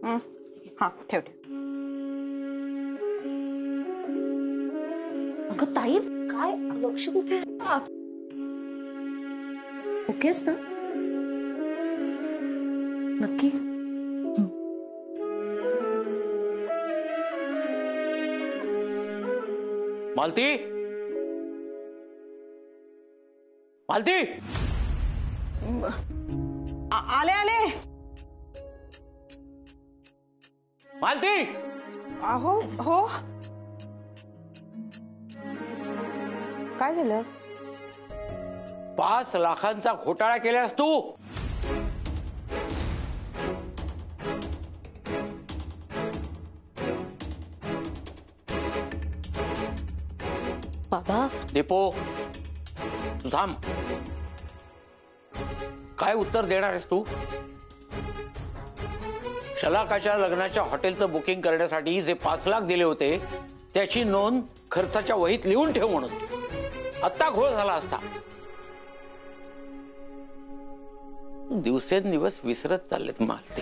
हा ठेव ठेव. अगं ताई काय लक्ष कुठे? ओकेस ना नक्की? मालती, मालती, आले आले. मालती. हो हो. काय झालं? 5 लाखांचा घोटाळा केलास तू. बाबा दीपो तू थांब. काय उत्तर देणार आहेस तू? शलाकाच्या लग्नाच्या हॉटेलचं बुकिंग करण्यासाठी जे 5 लाख दिले होते त्याची नोंद खर्चाच्या वहीत लिहून ठेव म्हणून. आत्ता घोळ झाला असता. दिवसेंदिवस विसरत चाललेत मालती.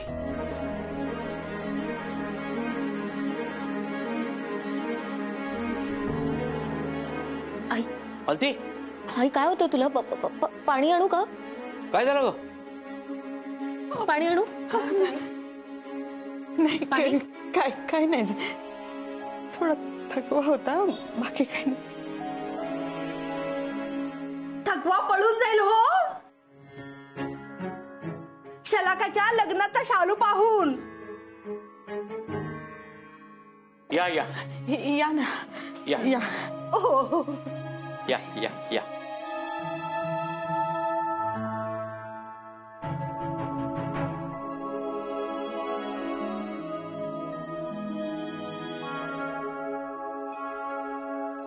आई मालती आई काय होतं तुला? पाणी आणू का? काय झालं ग? पाणी आणू? नाही काय काय नाही. थोडा थकवा होता, बाकी काही नाही. थकवा पळून जाईल हो शलाकाच्या लग्नाचा शालू पाहून. या या या ना या या. हो या या या.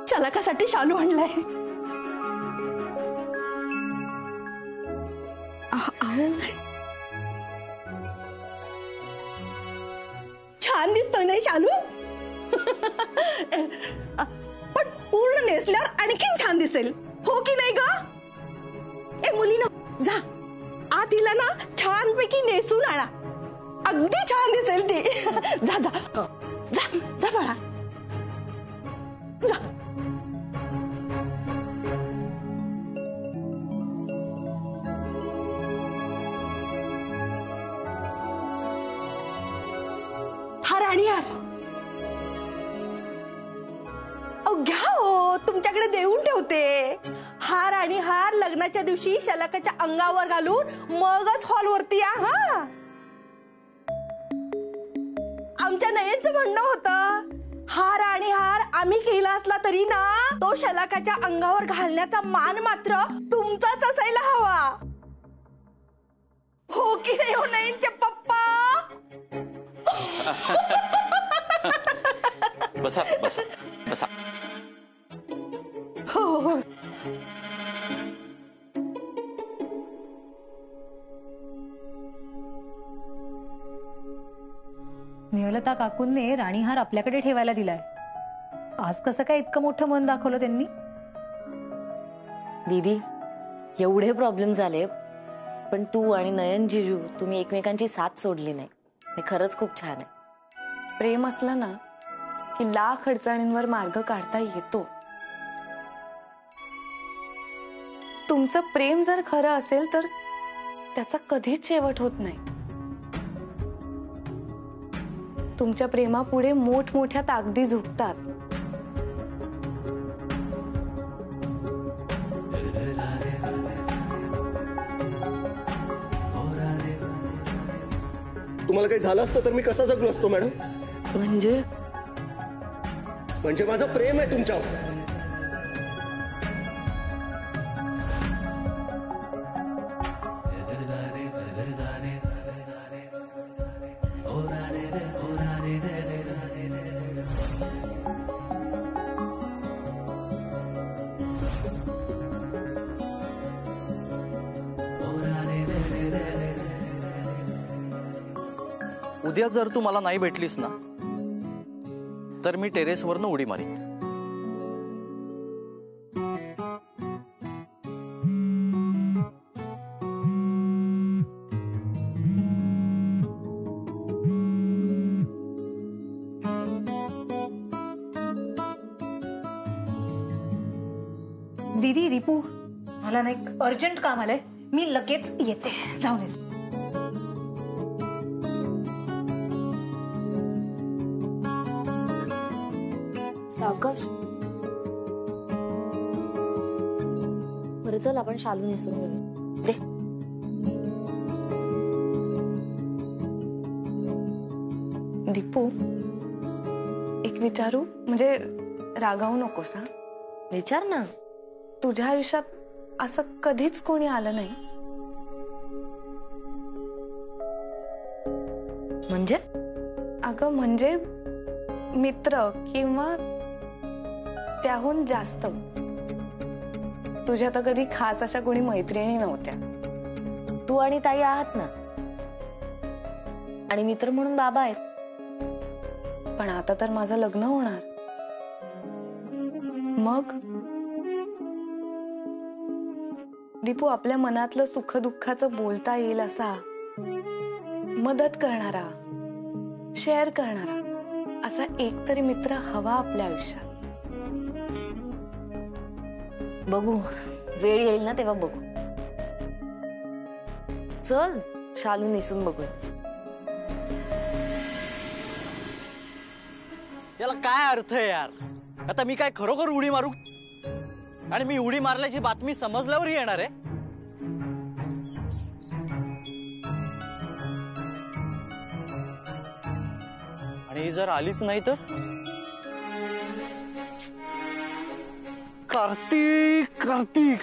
शलाकासाठी शालू आणलाय. छान दिसतोय नाही शालू? पण पूर्ण नेसल्यावर आणखीन छान दिसेल हो की नाही ग? ए मुलीनो जा आत तिला ना छानपैकी नेसून आणा. अगदी छान दिसेल ती. जा जा जा जा बाळा जा. हार आणि हार घ्या हो, तुमच्याकडे देऊन ठेवते. हार आणि हार लग्नाच्या दिवशी शलाकाच्या अंगावर घालून मगच हॉलवरती या. हा आमच्या नयनचं म्हणणं होतं हार आणि हार आम्ही केला असला तरी ना तो शलाकाच्या अंगावर घालण्याचा मान मात्र तुमचाच असायला हवा. हो की नाही हो नयनचे पप्पा? बसा बसा बसा. हो नियलता काकूंनी राणीहार आपल्याकडे ठेवायला दिलाय. आज कसं काय इतकं मोठं मन दाखवलं त्यांनी? दीदी एवढे प्रॉब्लेम झाले पण तू आणि नयन जिजू तुम्ही एकमेकांची साथ सोडली नाही. हे खरंच खूप छान आहे. प्रेम असलं ना की लाख अडचणींवर मार्ग काढता येतो. तुमचं प्रेम जर खरं असेल तर त्याचा कधीच शेवट होत नाही. तुमच्या प्रेमापुढे मोठमोठ्या ताकदी झुकतात. तुम्हाला काही झालं असतं तर मी कसा जगलो असतो मॅडम? म्हणजे माझं प्रेम आहे तुमच्यावर. उद्या जर तू मला नाही भेटलीस ना तर मी टेरेसवरनं उडी मारीन. दीदी दीपू, मला ना एक अर्जंट काम आलंय, मी लगेच येते, जाऊन येते. सावकाश. बरं चल आपण शालू नेसून घेऊ. दे. दीपू, एक विचारू, म्हणजे रागावू नकोस हा. विचार ना. तुझ्या आयुष्यात असं कधीच कोणी आलं नाही? म्हणजे? अगं म्हणजे मित्र किंवा त्याहून जास्त. तुझ्या तर कधी खास अशा कोणी मैत्रिणी नव्हत्या. तू आणि ताई आहात ना, आणि मित्र म्हणून बाबा आहेत. पण आता तर माझं लग्न होणार. मग दीपू, आपल्या मनातलं सुख दुःखाचं बोलता येईल असा, मदत करणारा, शेअर करणारा असा एक तरी मित्र हवा आपल्या आयुष्यात. बघू, वेळ येईल ना तेव्हा बघू. चल शालू नेसून बघू. याला काय अर्थ आहे यार? आता मी काय खरोखर उडी मारू? आणि मी उडी मारल्याची बातमी समजल्यावर येणार आहे? आणि जर आलीच नाही तर? कार्तिक, कार्तिक,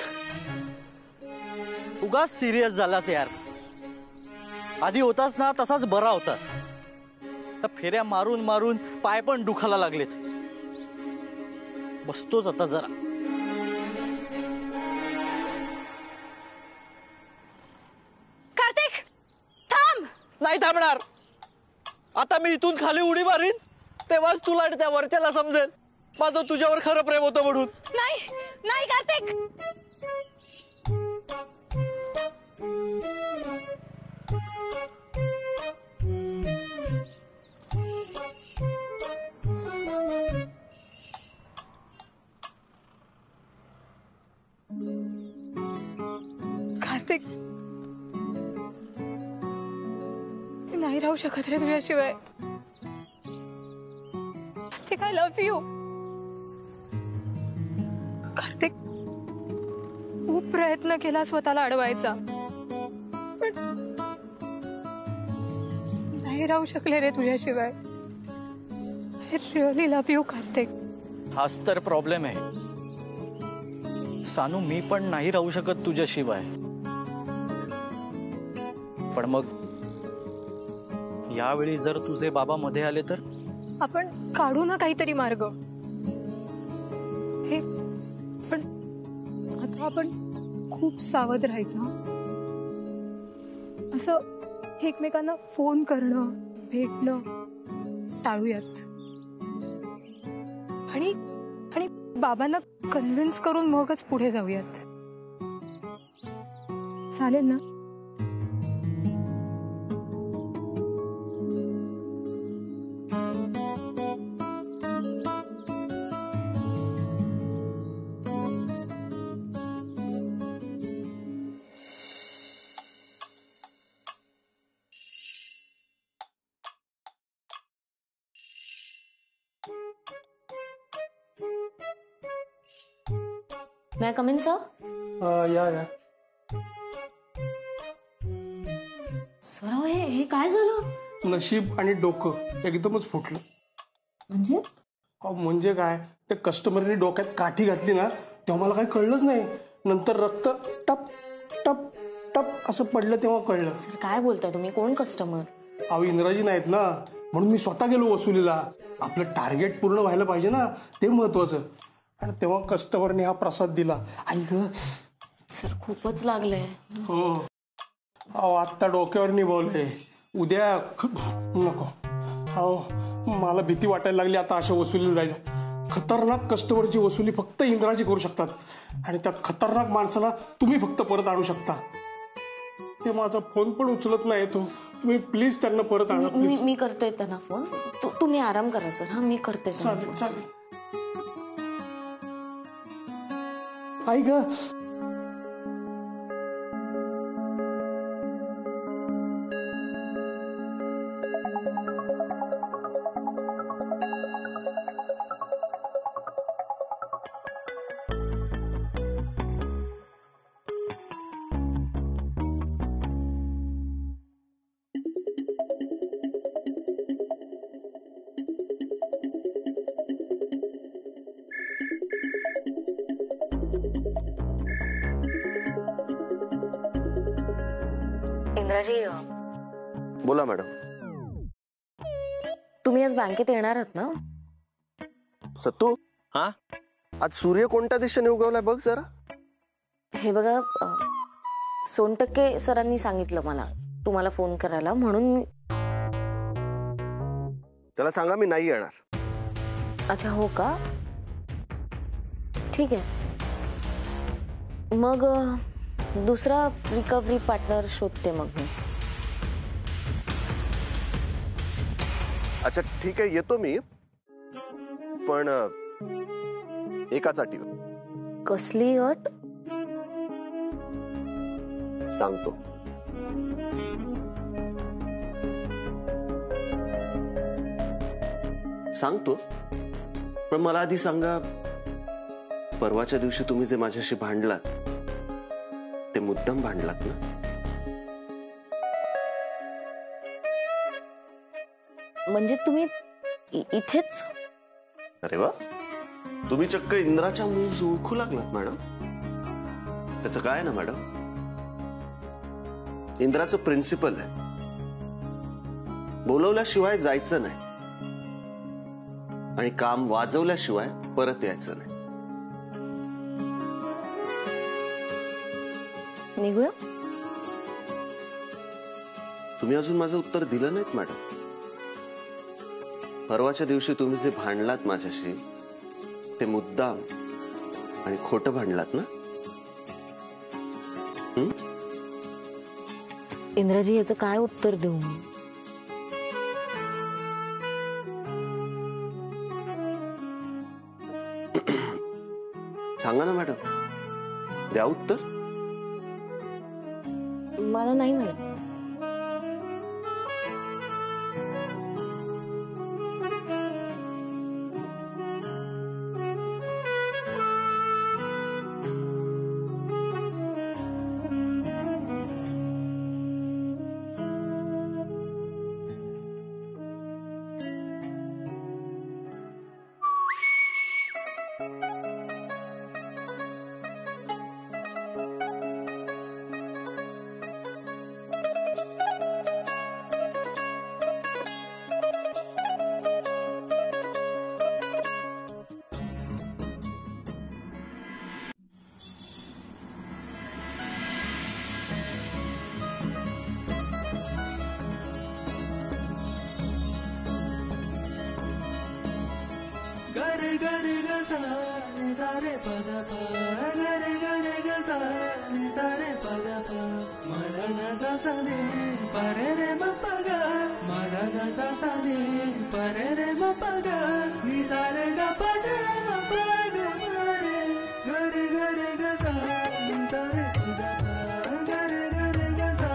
उगाच सिरियस झालास यार. आधी होतास ना तसाच बरा होतास. फेऱ्या मारून मारून पाय पण दुखायला लागलेत. बसतोच आता जरा. कार्तिक थांब. नाही थांबणार. आता मी इथून खाली उडी मारीन तेव्हाच तुला आणि त्या वरच्याला समजेल माझं तुझ्यावर खरं प्रेम होतं म्हणून. नाही नाही कार्तिक. कार्तिक, नाही राहू शकत रे तुझ्याशिवाय. Kartik, I love you. Kartik, खूप प्रयत्न केला स्वतःला अडवायचा, पण नाही राहू शकले रे तुझ्याशिवाय. I really love you Kartik. हाच तर प्रॉब्लेम आहे सानू. मी पण नाही राहू शकत तुझ्याशिवाय. पण मग यावेळी जर तुझे बाबा मध्ये आले तर? आपण काढू ना काहीतरी मार्ग. हे पण आता आपण खूप सावध राहायचं. असं एकमेकांना फोन करणं, भेटणं टाळूयात. आणि आणि बाबांना कन्व्हिन्स करून मगच पुढे जाऊयात. चालेल ना? मैं कम इन सर? या सर, हे काय झालं? नशीब आणि डोकं एकदमच फुटलं. म्हणजे? म्हणजे काय, ते कस्टमरने डोक्यात काठी घातली ना तेव्हा मला काही कळलंच नाही. नंतर रक्त टप टप टप असं पडलं तेव्हा कळलं. सर काय बोलताय तुम्ही? कोण कस्टमर? अहो इंद्राजी नाहीत ना, म्हणून मी स्वतः गेलो वसुलीला. आपलं टार्गेट पूर्ण व्हायला पाहिजे ना, ते महत्वाचं. आणि तेव्हा कस्टमरने हा प्रसाद दिला. आई ग सर, खूपच लागलंय. हो. अहो आत्ता डोक्यावर निभावलंय, उद्या नको. अहो मला भीती वाटायला लागली आता अशा वसुलीला जायला. खतरनाक कस्टमरची वसुली फक्त इंद्राजी करू शकतात. आणि त्या खतरनाक माणसाला तुम्ही फक्त परत आणू शकता. ते माझा फोन पण उचलत नाही तो. तुम्ही प्लीज त्यांना परत आणा. मी करते त्यांना फोन. तुम्ही आराम करा सर. हा, मी करते. चालेल चालेल. आई ग इंद्राजी, बोला मॅडम. तुम्ही आज बँकेत येणार आहात ना? सत्तू, हा, आज सूर्य कोणत्या दिशेने उगवलाय बघ जरा. हे बघा, सोनटक्के सरांनी सांगितलं मला तुम्हाला फोन करायला, म्हणून. त्याला सांगा मी नाही येणार. अच्छा, हो का? ठीक आहे. मग दुसरा रिकव्हरी पार्टनर शोधते मग मी. अच्छा ठीक आहे, येतो मी, पण एकाच अटीवर. कसली अट? सांगतो. सांगतो, पण मला आधी सांगा, परवाच्या दिवशी तुम्ही जे माझ्याशी भांडलात ते मुद्दाम भांडलात ना? म्हणजे तुम्ही इथेच? अरे वा, तुम्ही चक्क इंद्राच्या मूव्स ओळखू लागलात मॅडम. त्याचं काय ना मॅडम, इंद्राचं प्रिन्सिपल आहे, बोलवल्याशिवाय जायचं नाही आणि काम वाजवल्याशिवाय परत यायचं नाही. निघूया? तुम्ही अजून माझं उत्तर दिलं नाहीत मॅडम. परवाच्या दिवशी तुम्ही जे भांडलात माझ्याशी ते मुद्दाम आणि खोटं भांडलात ना? इंद्राजी, याचं काय उत्तर देऊ मी? सांगा ना मॅडम, द्या उत्तर. मला नाही माहित. गरे गरे गसा नि सारे पद प गरे गरे गसा नि सारे पद प मदन सा ने परे रे म प ग मदन सा ने परे रे म प ग नि सारे ग प द म प ग रे गरे गरे गसा नि सारे पद प गरे गरे गसा.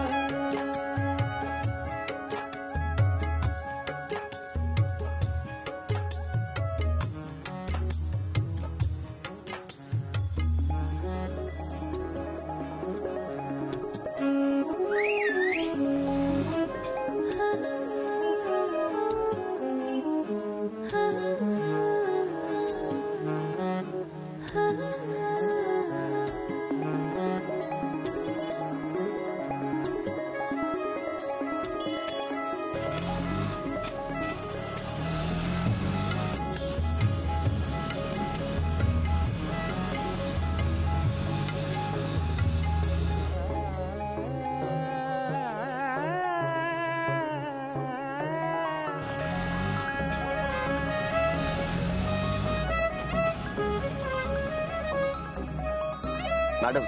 मॅडम,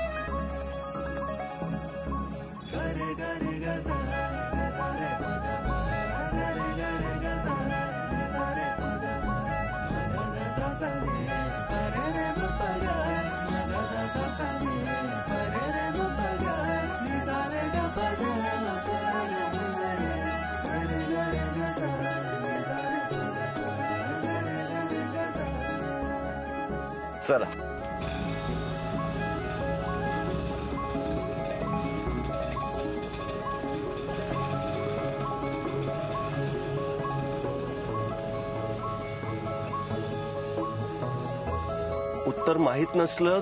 गरे गरे गसा नि सारे पद प गरे गरे गसा नि सारे पद प मदन सा ने परे रे म प ग मदन सा सा नी प रे रे म प ग नि सा रे ग प ध म प ग ग रे ग रे ग सा नि सा रे प ग रे ग रे ग सा. चला उत्तर माहित नसलं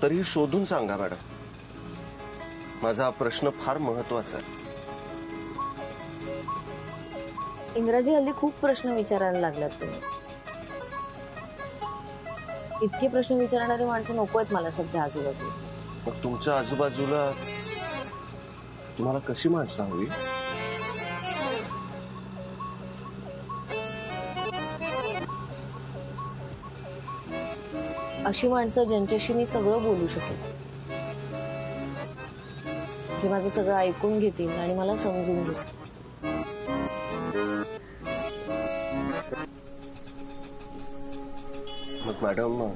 तरी शोधून सांगा मॅडम. माझा हा प्रश्न फार महत्वाचा आहे. इंग्रजी हल्ली खूप प्रश्न विचारायला लागलात तुम्ही. इतके प्रश्न विचारणारी माणसं नको आहेत मला सध्या आजूबाजूला. मग तुमच्या आजूबाजूला तुम्हाला कशी माणसं हवी? अशी माणसं ज्यांच्याशी मी सगळं बोलू शकेन, जे माझं सगळं ऐकून घेतील आणि मला समजून घेतील. मग मॅडम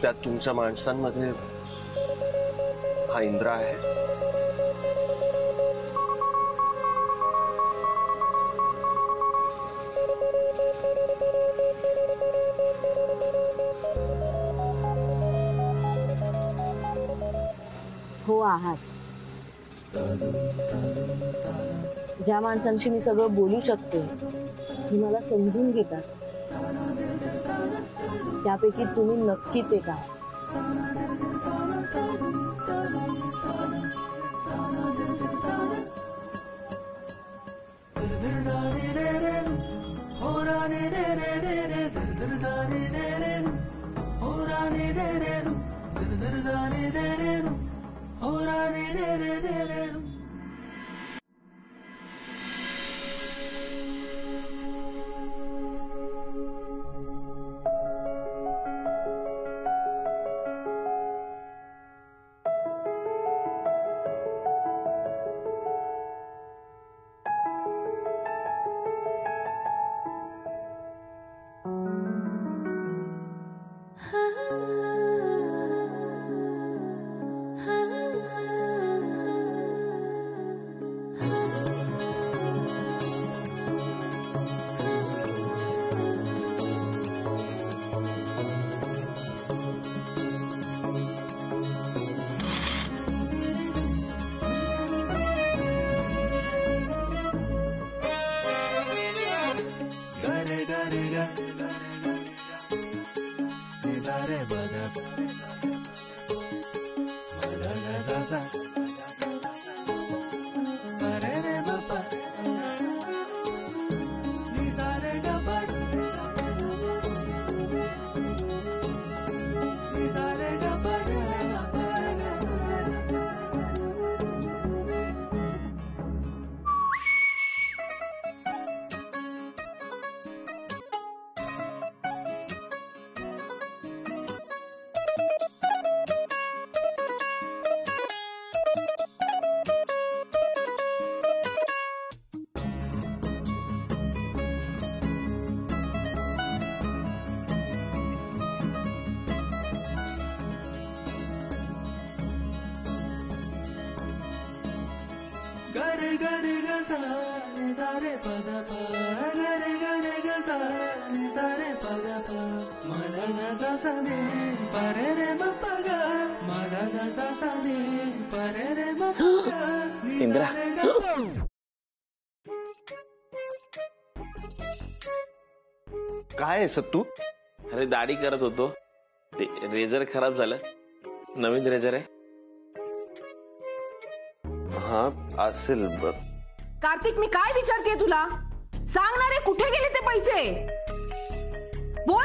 त्यात तुमच्या माणसांमध्ये हा इंद्रा आहे. हो आहात. ज्या माणसांशी मी सगळं बोलू शकते, जी मला समजून घेतात, त्यापैकी तुम्ही नक्कीच एक आहात. गरे गरे ग सा नि सा रे प द प गरे गरे ग सा नि सा रे प द प म ध न सा सा नि प रे रे म प ग म ध न सा सा नि प रे रे म प ग नि सा रे ग प. काय आहे सत्तू? अरे दाढी करत होतो, ते रेझर खराब झालं, नवीन रेझर आहे. हा असेल. कार्तिक, मी काय विचारते तुला? सांग ना रे, कुठे गेले ते पैसे? बोल